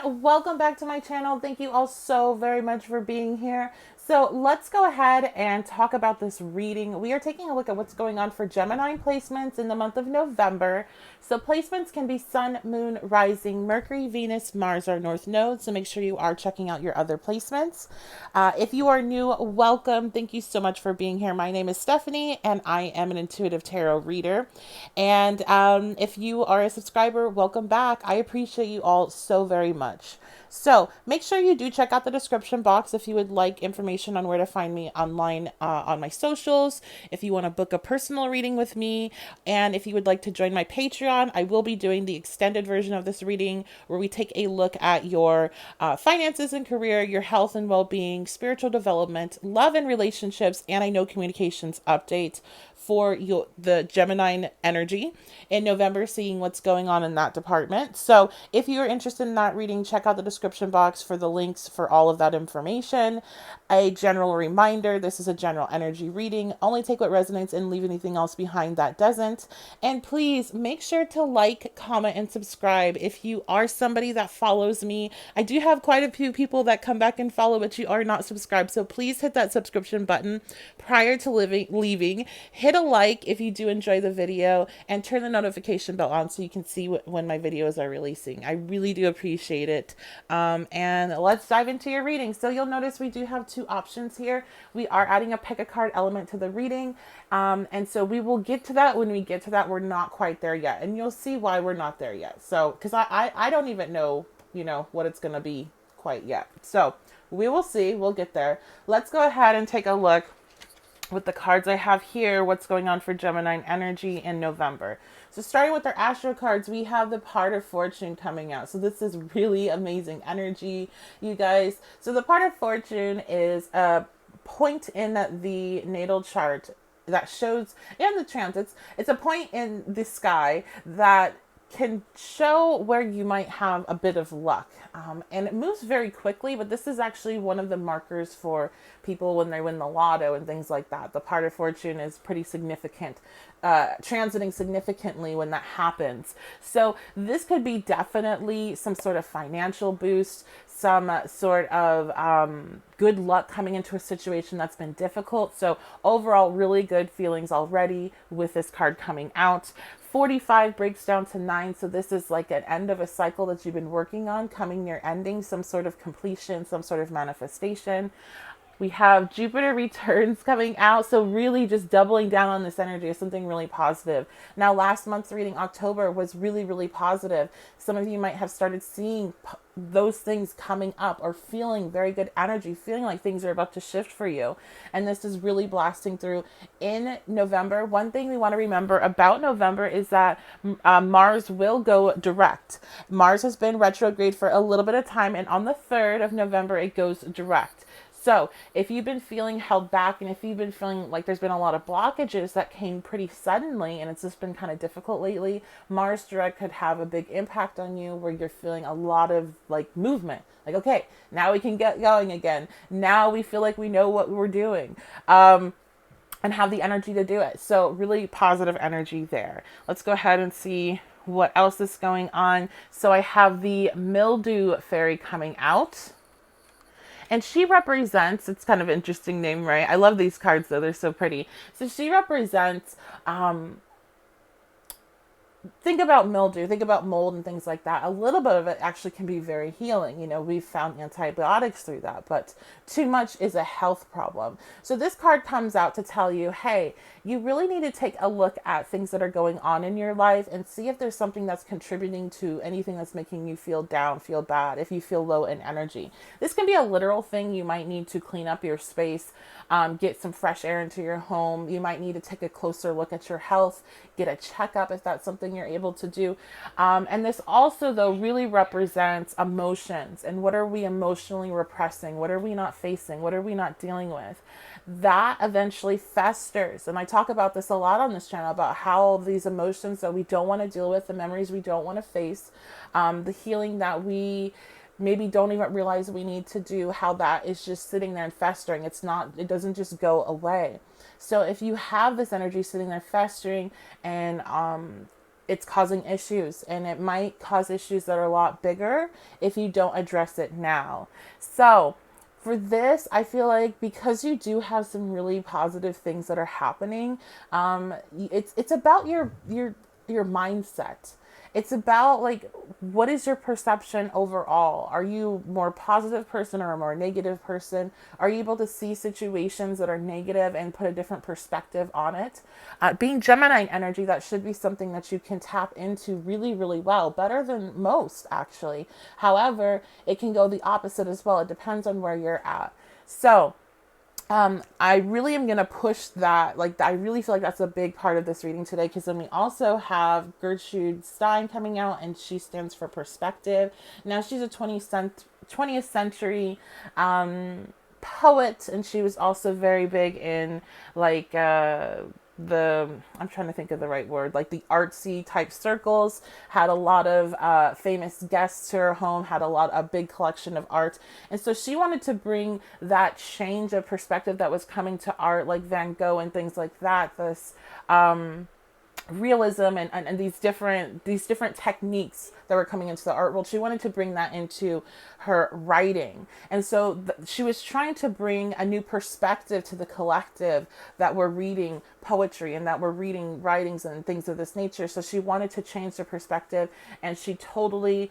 welcome back to my channel. Thank you all so very much for being here. So let's go ahead and talk about this reading. We are taking a look at what's going on for Gemini placements in the month of November. So placements can be Sun, Moon, Rising, Mercury, Venus, Mars, or North Node. So make sure you are checking out your other placements. If you are new, welcome. Thank you so much for being here. My name is Stephanie, and I am an intuitive tarot reader. And if you are a subscriber, welcome back. I appreciate you all so very much. So make sure you do check out the description box if you would like information on where to find me online on my socials, if you want to book a personal reading with me, and if you would like to join my Patreon. I will be doing the extended version of this reading where we take a look at your finances and career, your health and well-being, spiritual development, love and relationships, and I know communications update for the Gemini energy in November, seeing what's going on in that department. So if you're interested in that reading, check out the description box for the links for all of that information. A general reminder, this is a general energy reading. Only take what resonates and leave anything else behind that doesn't. And please make sure to like, comment, and subscribe if you are somebody that follows me. I do have quite a few people that come back and follow, but you are not subscribed. So please hit that subscription button prior to leaving. Hit a like if you do enjoy the video, and turn the notification bell on so you can see when my videos are releasing. I really do appreciate it. And let's dive into your reading. So you'll notice we do have two options here. We are adding a pick a card element to the reading. And so we will get to that when we get to that. We're not quite there yet. And you'll see why we're not there yet. So, because I don't even know, what it's going to be quite yet. So we will see. We'll get there. Let's go ahead and take a look with the cards I have here, what's going on for Gemini energy in November. So starting with our astro cards, we have the Part of Fortune coming out. So this is really amazing energy, you guys. So the Part of Fortune is a point in the natal chart that shows, in the transits, it's a point in the sky that can show where you might have a bit of luck. And it moves very quickly, but this is actually one of the markers for people when they win the lotto and things like that. The Part of Fortune is pretty significant, transiting significantly when that happens. So this could be definitely some sort of financial boost, some sort of good luck coming into a situation that's been difficult. So overall, really good feelings already with this card coming out. 45 breaks down to 9. So this is like an end of a cycle that you've been working on coming near ending, some sort of completion, some sort of manifestation. We have Jupiter returns coming out. So really just doubling down on this energy is something really positive. Now, last month's reading, October, was really, really positive. Some of you might have started seeing those things coming up or feeling very good energy, feeling like things are about to shift for you. And this is really blasting through in November. One thing we want to remember about November is that Mars will go direct. Mars has been retrograde for a little bit of time, and on the 3rd of November, it goes direct. So if you've been feeling held back, and if you've been feeling like there's been a lot of blockages that came pretty suddenly and it's just been kind of difficult lately, Mars direct could have a big impact on you where you're feeling a lot of like movement. Like, okay, now we can get going again. Now we feel like we know what we're doing. And have the energy to do it. So really positive energy there. Let's go ahead and see what else is going on. So I have the Mildew Fairy coming out. And she represents, it's kind of an interesting name, right? I love these cards though, they're so pretty. So she represents, think about mildew, think about mold and things like that. A little bit of it actually can be very healing. We've found antibiotics through that, but too much is a health problem. So this card comes out to tell you, hey, you really need to take a look at things that are going on in your life and see if there's something that's contributing to anything that's making you feel down, feel bad, if you feel low in energy. This can be a literal thing. You might need to clean up your space, get some fresh air into your home. You might need to take a closer look at your health, get a checkup if that's something you're able to do. And this also, though, really represents emotions. And what are we emotionally repressing? What are we not facing? What are we not dealing with? That eventually festers. And I talk about this a lot on this channel about how these emotions that we don't want to deal with, the memories we don't want to face, the healing that we maybe don't even realize we need to do, how that is just sitting there and festering. It doesn't just go away. So if you have this energy sitting there festering and it's causing issues, and it might cause issues that are a lot bigger if you don't address it now. So, for this, I feel like because you do have some really positive things that are happening, it's about your mindset. It's about like, what is your perception overall? Are you more positive person or a more negative person? Are you able to see situations that are negative and put a different perspective on it? Being Gemini energy, that should be something that you can tap into really, really well, better than most actually. However, it can go the opposite as well. It depends on where you're at. So, I really am going to push that. Like, I really feel like that's a big part of this reading today, because then we also have Gertrude Stein coming out, and she stands for perspective. Now, she's a 20th century poet, and she was also very big in like I'm trying to think of the right word, like the artsy type circles, had a lot of famous guests to her home, had a big collection of art. And so she wanted to bring that change of perspective that was coming to art, like Van Gogh and things like that, this realism and these different techniques that were coming into the art world. She wanted to bring that into her writing, and so she was trying to bring a new perspective to the collective that were reading poetry and that were reading writings and things of this nature. So she wanted to change their perspective, and she totally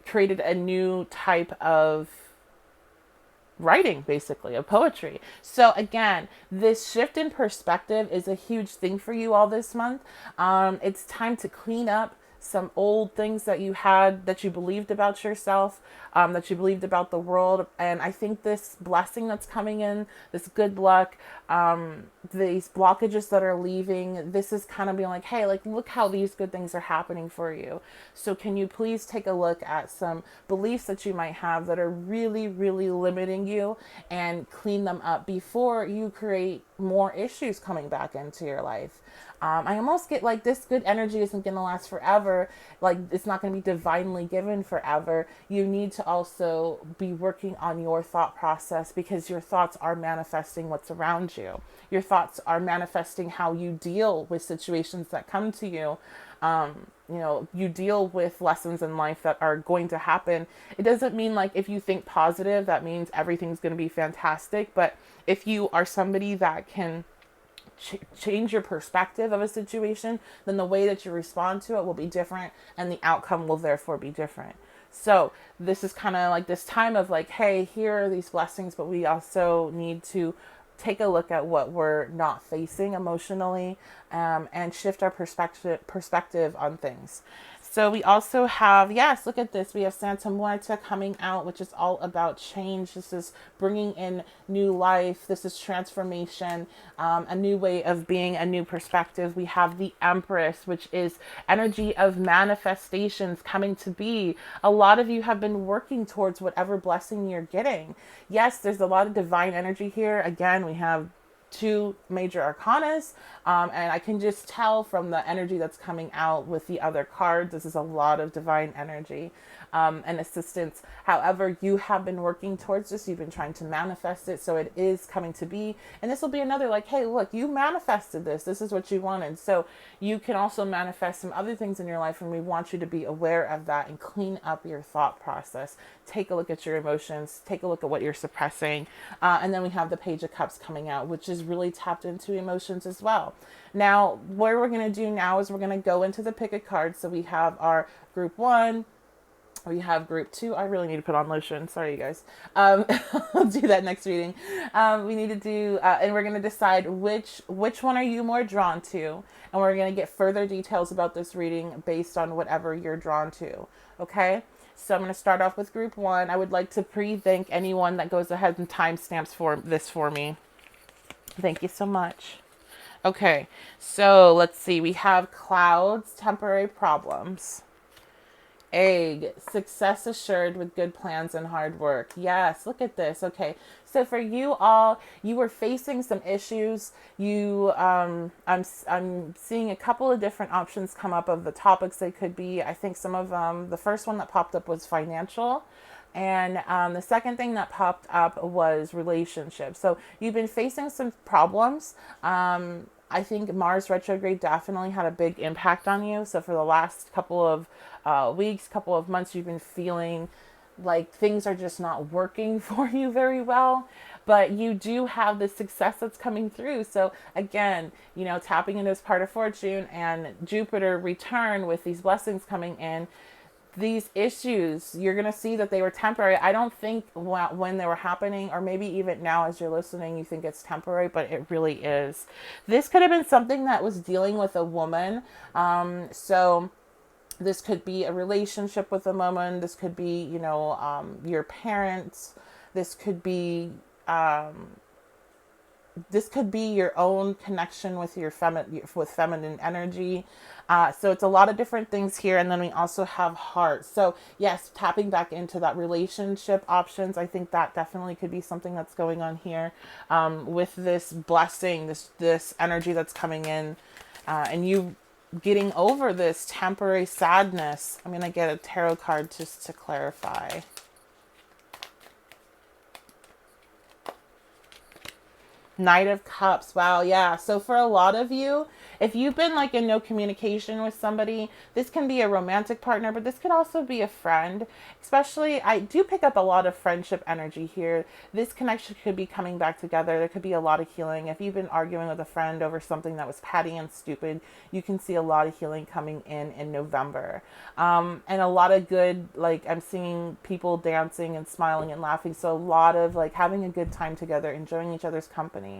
created a new type of writing, basically, of poetry. So again, this shift in perspective is a huge thing for you all this month. It's time to clean up some old things that you had, that you believed about yourself, that you believed about the world. And I think this blessing that's coming in, this good luck, these blockages that are leaving, this is kind of being like, hey, like, look how these good things are happening for you. So can you please take a look at some beliefs that you might have that are really, really limiting you, and clean them up before you create more issues coming back into your life. I almost get like, this good energy isn't going to last forever. Like, it's not going to be divinely given forever. You need to also be working on your thought process, because your thoughts are manifesting what's around you. Your thoughts are manifesting how you deal with situations that come to you. You deal with lessons in life that are going to happen. It doesn't mean like, if you think positive, that means everything's going to be fantastic. But if you are somebody that can change your perspective of a situation, then the way that you respond to it will be different, and the outcome will therefore be different. So this is kind of like this time of like, hey, here are these blessings, but we also need to take a look at what we're not facing emotionally, and shift our perspective on things. So we also have, yes, look at this. We have Santa Muerta coming out, which is all about change. This is bringing in new life. This is transformation, a new way of being, a new perspective. We have the Empress, which is energy of manifestations coming to be. A lot of you have been working towards whatever blessing you're getting. Yes, there's a lot of divine energy here. Again, we have two major arcanas, and I can just tell from the energy that's coming out with the other cards, this is a lot of divine energy, and assistance. However, you have been working towards this, you've been trying to manifest it, so it is coming to be. And this will be another like, hey, look, you manifested this is what you wanted. So you can also manifest some other things in your life, and we want you to be aware of that and clean up your thought process. Take a look at your emotions, take a look at what you're suppressing, and then we have the Page of Cups coming out, which is really tapped into emotions as well. Now, what we're going to do now is we're going to go into the pick a card. So we have our group 1, we have group 2. I really need to put on lotion. Sorry, you guys. I'll do that next reading. We need to do, and we're going to decide which one are you more drawn to. And we're going to get further details about this reading based on whatever you're drawn to. Okay? So I'm going to start off with group 1. I would like to pre-thank anyone that goes ahead and timestamps for this for me. Thank you so much. Okay, so let's see. We have clouds, temporary problems. Egg, success assured with good plans and hard work. Yes, look at this. Okay, so for you all, you were facing some issues. I'm seeing a couple of different options come up of the topics they could be. I think some of them, the first one that popped up was financial. And the second thing that popped up was relationships. So you've been facing some problems. I think Mars retrograde definitely had a big impact on you. So for the last couple of weeks, couple of months, you've been feeling like things are just not working for you very well, but you do have the success that's coming through. So again, tapping into this part of fortune and Jupiter return with these blessings coming in, these issues, you're going to see that they were temporary. I don't think when they were happening, or maybe even now as you're listening, you think it's temporary, but it really is. This could have been something that was dealing with a woman. So this could be a relationship with a woman. This could be, your parents. This could be your own connection with with feminine energy. So it's a lot of different things here. And then we also have heart. So yes, tapping back into that relationship options. I think that definitely could be something that's going on here with this blessing, this energy that's coming in, and you getting over this temporary sadness. I'm going to get a tarot card just to clarify. Knight of Cups. Wow, yeah. So for a lot of you, if you've been like in no communication with somebody, this can be a romantic partner, but this could also be a friend. Especially, I do pick up a lot of friendship energy here. This connection could be coming back together. There could be a lot of healing. If you've been arguing with a friend over something that was petty and stupid, you can see a lot of healing coming in November. And a lot of good, like I'm seeing people dancing and smiling and laughing. So a lot of like having a good time together, enjoying each other's company.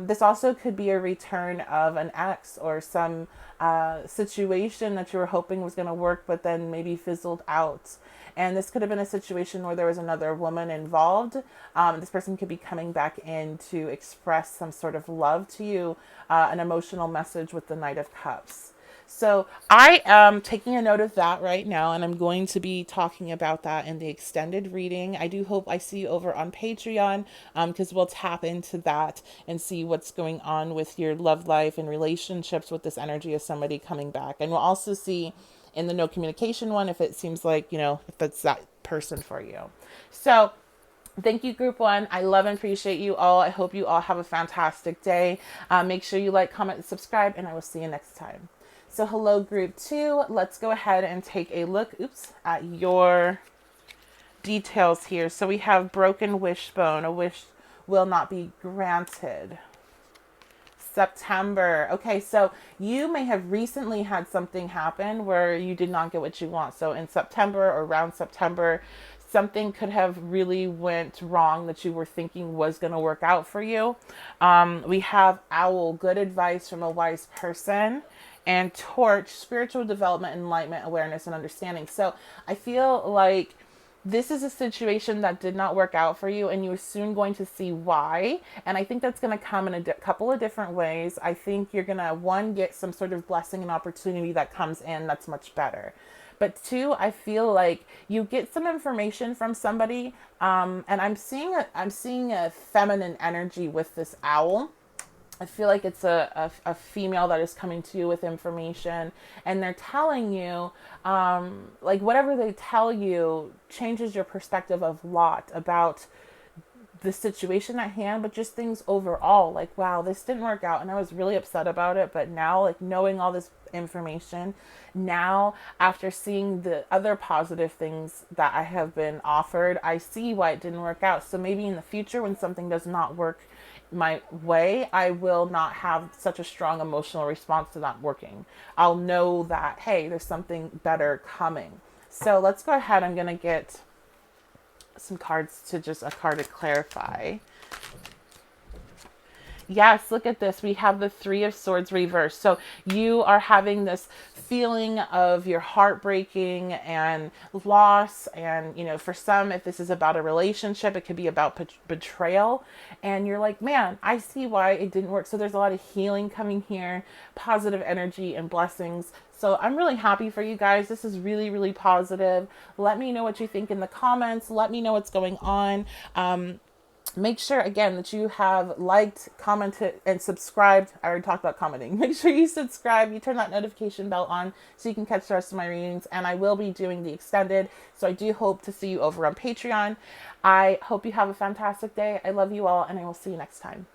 This also could be a return of an ex or some situation that you were hoping was going to work, but then maybe fizzled out. And this could have been a situation where there was another woman involved. This person could be coming back in to express some sort of love to you, an emotional message with the Knight of Cups. So I am taking a note of that right now, and I'm going to be talking about that in the extended reading. I do hope I see you over on Patreon, because we'll tap into that and see what's going on with your love life and relationships with this energy of somebody coming back. And we'll also see in the no communication one if it seems like, if that's that person for you. So thank you, Group 1. I love and appreciate you all. I hope you all have a fantastic day. Make sure you like, comment, and subscribe, and I will see you next time. So hello, Group 2. Let's go ahead and take a look at your details here. So we have broken wishbone. A wish will not be granted. September. Okay, so you may have recently had something happen where you did not get what you want. So in September or around September, something could have really went wrong that you were thinking was going to work out for you. We have Owl, good advice from a wise person. And Torch, spiritual development, enlightenment, awareness, and understanding. So I feel like this is a situation that did not work out for you, and you're soon going to see why. And I think that's going to come in a couple of different ways. I think you're going to, one, get some sort of blessing and opportunity that comes in that's much better. But two, I feel like you get some information from somebody, and I'm seeing a feminine energy with this owl. I feel like it's a female that is coming to you with information, and they're telling you, like whatever they tell you changes your perspective of lot about the situation at hand, but just things overall. Like, wow, this didn't work out, and I was really upset about it. But now, like knowing all this information, now after seeing the other positive things that I have been offered, I see why it didn't work out. So maybe in the future, when something does not work my way, I will not have such a strong emotional response to not working. I'll know that, hey, there's something better coming. So let's go ahead. I'm going to get some cards to just a card to clarify. Yes, look at this. We have the Three of Swords reversed. So you are having this feeling of your heart breaking and loss. And, for some, if this is about a relationship, it could be about betrayal. And you're like, man, I see why it didn't work. So there's a lot of healing coming here, positive energy and blessings. So I'm really happy for you guys. This is really, really positive. Let me know what you think in the comments. Let me know what's going on. Make sure, again, that you have liked, commented, and subscribed. I already talked about commenting. Make sure you subscribe. You turn that notification bell on so you can catch the rest of my readings. And I will be doing the extended. So I do hope to see you over on Patreon. I hope you have a fantastic day. I love you all, and I will see you next time.